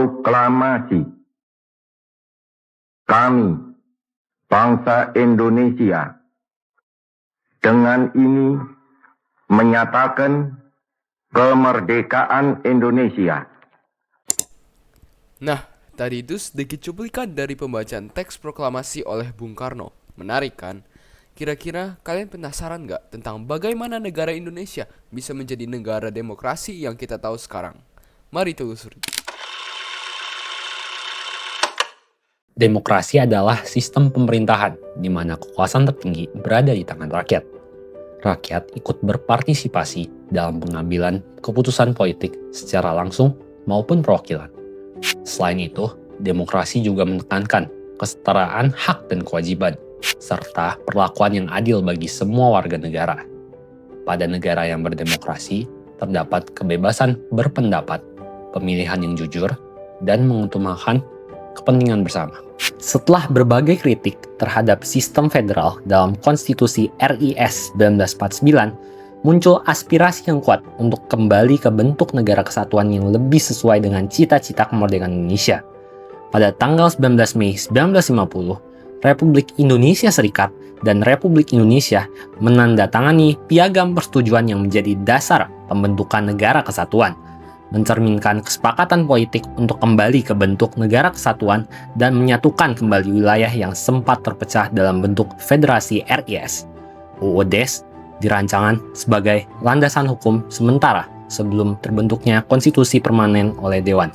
Proklamasi. Kami, bangsa Indonesia, dengan ini menyatakan kemerdekaan Indonesia. Nah, tadi itu sedikit cuplikan dari pembacaan teks proklamasi oleh Bung Karno. Menarik kan? Kira-kira kalian penasaran nggak tentang bagaimana negara Indonesia bisa menjadi negara demokrasi yang kita tahu sekarang? Mari telusuri. Demokrasi adalah sistem pemerintahan di mana kekuasaan tertinggi berada di tangan rakyat. Rakyat ikut berpartisipasi dalam pengambilan keputusan politik secara langsung maupun perwakilan. Selain itu, demokrasi juga menekankan kesetaraan hak dan kewajiban, serta perlakuan yang adil bagi semua warga negara. Pada negara yang berdemokrasi, terdapat kebebasan berpendapat, pemilihan yang jujur, dan mengutamakan kepentingan bersama. Setelah berbagai kritik terhadap sistem federal dalam Konstitusi RIS 1949, muncul aspirasi yang kuat untuk kembali ke bentuk negara kesatuan yang lebih sesuai dengan cita-cita kemerdekaan Indonesia. Pada tanggal 19 Mei 1950, Republik Indonesia Serikat dan Republik Indonesia menandatangani Piagam Persetujuan yang menjadi dasar pembentukan negara kesatuan, mencerminkan kesepakatan politik untuk kembali ke bentuk negara kesatuan dan menyatukan kembali wilayah yang sempat terpecah dalam bentuk Federasi RIS. UUDes dirancangan sebagai landasan hukum sementara sebelum terbentuknya konstitusi permanen oleh Dewan.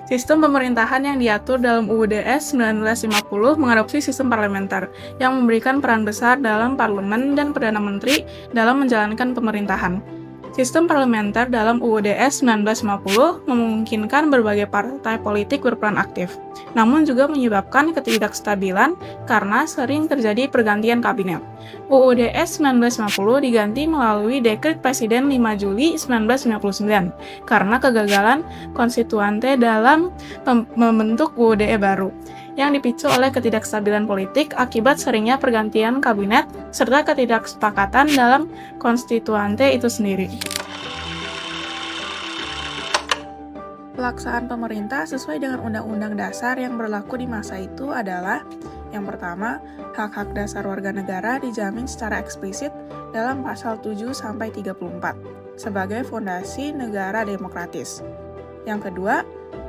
Sistem pemerintahan yang diatur dalam UUDS 1950 mengadopsi sistem parlementer yang memberikan peran besar dalam parlemen dan Perdana Menteri dalam menjalankan pemerintahan. Sistem parlementer dalam UUDS 1950 memungkinkan berbagai partai politik berperan aktif, namun juga menyebabkan ketidakstabilan karena sering terjadi pergantian kabinet. UUDS 1950 diganti melalui Dekret Presiden 5 Juli 1999 karena kegagalan konstituante dalam membentuk UUDE baru, yang dipicu oleh ketidakstabilan politik akibat seringnya pergantian kabinet serta ketidaksepakatan dalam konstituante itu sendiri. Pelaksanaan pemerintah sesuai dengan Undang-Undang Dasar yang berlaku di masa itu adalah: yang pertama, hak-hak dasar warga negara dijamin secara eksplisit dalam pasal 7-34 sebagai fondasi negara demokratis. Yang kedua,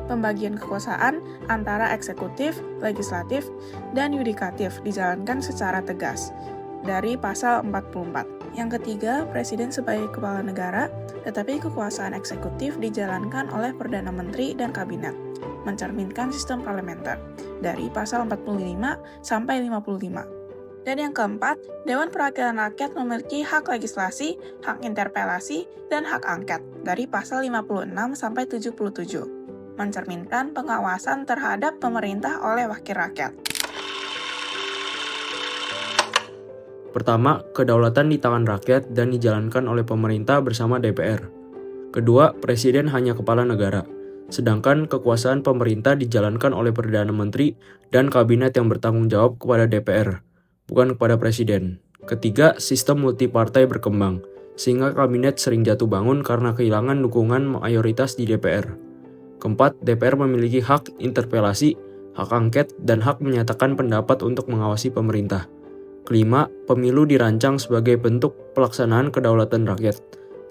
pembagian kekuasaan antara eksekutif, legislatif, dan yudikatif dijalankan secara tegas dari pasal 44. Yang ketiga, presiden sebagai kepala negara, tetapi kekuasaan eksekutif dijalankan oleh Perdana Menteri dan Kabinet, mencerminkan sistem parlementer dari pasal 45 sampai 55. Dan yang keempat, Dewan Perwakilan Rakyat memiliki hak legislasi, hak interpelasi, dan hak angket dari pasal 56 sampai 77. Mencerminkan pengawasan terhadap pemerintah oleh wakil rakyat. Pertama, kedaulatan di tangan rakyat dan dijalankan oleh pemerintah bersama DPR. Kedua, presiden hanya kepala negara, sedangkan kekuasaan pemerintah dijalankan oleh Perdana Menteri dan kabinet yang bertanggung jawab kepada DPR, bukan kepada presiden. Ketiga, sistem multipartai berkembang, sehingga kabinet sering jatuh bangun karena kehilangan dukungan mayoritas di DPR. Keempat, DPR memiliki hak interpelasi, hak angket, dan hak menyatakan pendapat untuk mengawasi pemerintah. Kelima, pemilu dirancang sebagai bentuk pelaksanaan kedaulatan rakyat.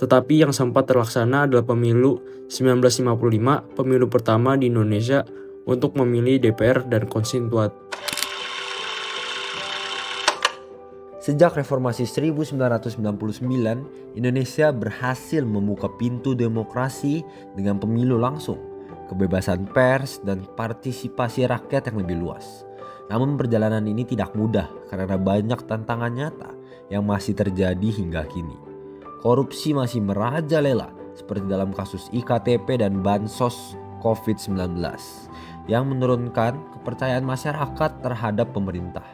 Tetapi yang sempat terlaksana adalah pemilu 1955, pemilu pertama di Indonesia untuk memilih DPR dan konstituan. Sejak reformasi 1999, Indonesia berhasil membuka pintu demokrasi dengan pemilu langsung, kebebasan pers, dan partisipasi rakyat yang lebih luas. Namun perjalanan ini tidak mudah karena banyak tantangan nyata yang masih terjadi hingga kini. Korupsi masih merajalela seperti dalam kasus IKTP dan Bansos COVID-19 yang menurunkan kepercayaan masyarakat terhadap pemerintah.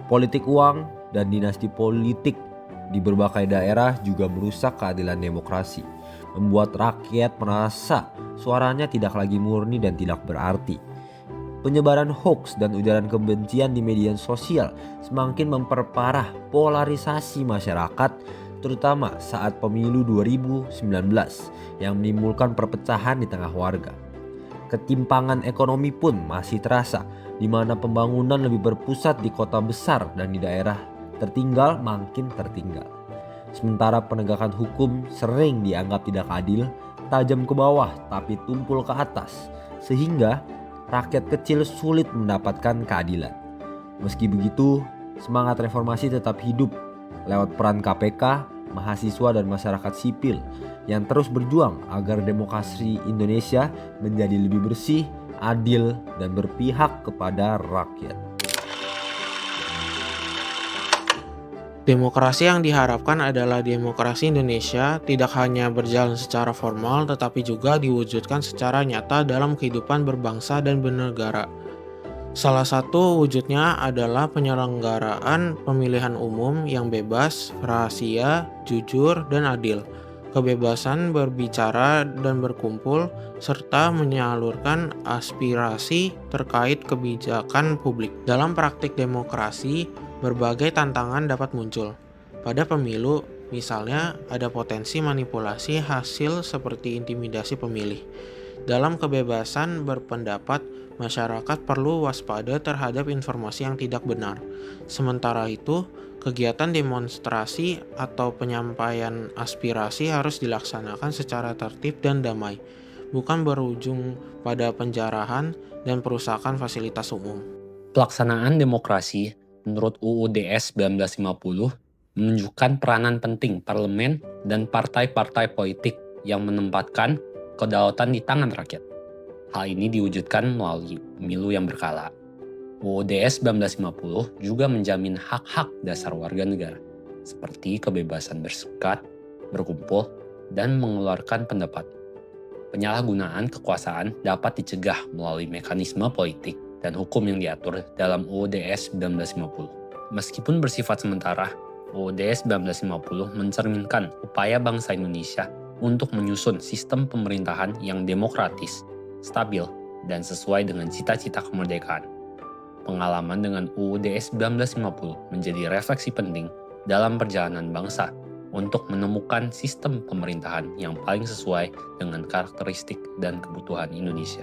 Politik uang dan dinasti politik di berbagai daerah juga merusak keadilan demokrasi, membuat rakyat merasa suaranya tidak lagi murni dan tidak berarti. Penyebaran hoaks dan ujaran kebencian di media sosial semakin memperparah polarisasi masyarakat, terutama saat pemilu 2019 yang menimbulkan perpecahan di tengah warga. Ketimpangan ekonomi pun masih terasa, di mana pembangunan lebih berpusat di kota besar dan di daerah tertinggal makin tertinggal. Sementara penegakan hukum sering dianggap tidak adil, tajam ke bawah tapi tumpul ke atas, sehingga rakyat kecil sulit mendapatkan keadilan. Meski begitu, semangat reformasi tetap hidup lewat peran KPK, mahasiswa dan masyarakat sipil yang terus berjuang agar demokrasi Indonesia menjadi lebih bersih, adil, dan berpihak kepada rakyat. Demokrasi yang diharapkan adalah demokrasi Indonesia tidak hanya berjalan secara formal tetapi juga diwujudkan secara nyata dalam kehidupan berbangsa dan bernegara. Salah satu wujudnya adalah penyelenggaraan pemilihan umum yang bebas, rahasia, jujur, dan adil. Kebebasan berbicara dan berkumpul, serta menyalurkan aspirasi terkait kebijakan publik. Dalam praktik demokrasi, berbagai tantangan dapat muncul. Pada pemilu, misalnya ada potensi manipulasi hasil seperti intimidasi pemilih. Dalam kebebasan berpendapat, masyarakat perlu waspada terhadap informasi yang tidak benar. Sementara itu, kegiatan demonstrasi atau penyampaian aspirasi harus dilaksanakan secara tertib dan damai, bukan berujung pada penjarahan dan perusakan fasilitas umum. Pelaksanaan demokrasi menurut UUD 1950 menunjukkan peranan penting parlemen dan partai-partai politik yang menempatkan kedaulatan di tangan rakyat. Hal ini diwujudkan melalui pemilu yang berkala. UUD 1950 juga menjamin hak-hak dasar warga negara, seperti kebebasan bersekat, berkumpul, dan mengeluarkan pendapat. Penyalahgunaan kekuasaan dapat dicegah melalui mekanisme politik dan hukum yang diatur dalam UUD 1950. Meskipun bersifat sementara, UUD 1950 mencerminkan upaya bangsa Indonesia untuk menyusun sistem pemerintahan yang demokratis, stabil, dan sesuai dengan cita-cita kemerdekaan. Pengalaman dengan UUD 1950 menjadi refleksi penting dalam perjalanan bangsa untuk menemukan sistem pemerintahan yang paling sesuai dengan karakteristik dan kebutuhan Indonesia.